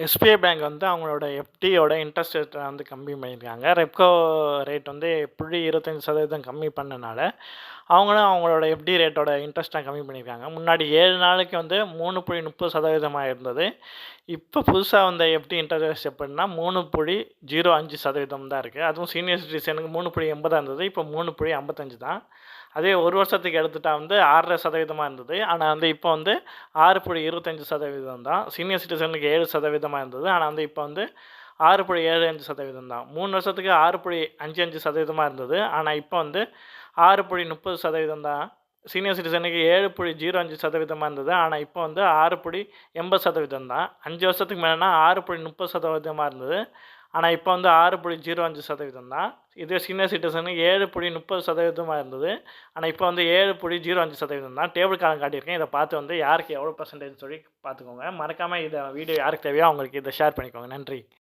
SBI bank வந்து அவங்களோட எஃப்டியோட interest ரேட்ட வந்து கம்மி பண்ணியிருக்காங்க. ரெப்கோ ரேட் வந்து புள்ளி 25% கம்மி பண்ணனால, அவங்களும் அவங்களோட எஃப்டி ரேட்டோட இன்ட்ரெஸ்ட்ட கம்மி பண்ணியிருக்காங்க. முன்னாடி 7 நாளைக்கு வந்து 3.30% இருந்தது. இப்போ புதுசா வந்த எஃப்டி இன்ட்ரெஸ்ட் எப்படின்னா 3.05% தான் இருக்கு. அதுவும் சீனியர் சிட்டிசனுக்கு 3.80 இருந்தது. இப்போ 3.55 தான். அதே 1 வருஷத்துக்கு எடுத்துட்டா வந்து 6.5% இருந்தது. ஆனா வந்து இப்போ வந்து 6.25% தான். சீனியர் சிட்டிசனுக்கு 7% இருந்தது. ஆனா வந்து இப்போ வந்து 6.75% தான். 3 வருஷத்துக்கு 6.55% இருந்தது. ஆனா இப்போ வந்து 6.30% தான். சீனியர் சிட்டிசனுக்கு 7.05% இருந்தது. ஆனா இப்போ வந்து 6.80% தான். 5 வருஷத்துக்கு மேலனா 6.30% இருந்தது. ஆனா இப்போ வந்து 6.05% தான். இதே சீனியர் சிட்டிசனுக்கு 7.30% இருந்தது. ஆனா இப்போ வந்து 7.05% தான். டேபிள் காலம் காட்டியிருக்கேன். இத பார்த்து வந்து யாருக்கு எவ்வளோ பெர்சன்டேஜ்னு சொல்லி பார்த்துக்கோங்க. மறக்காம வீடியோ யாருக்கு தேவையோ அவங்களுக்கு இத ஷேர் பண்ணிக்கோங்க. நன்றி.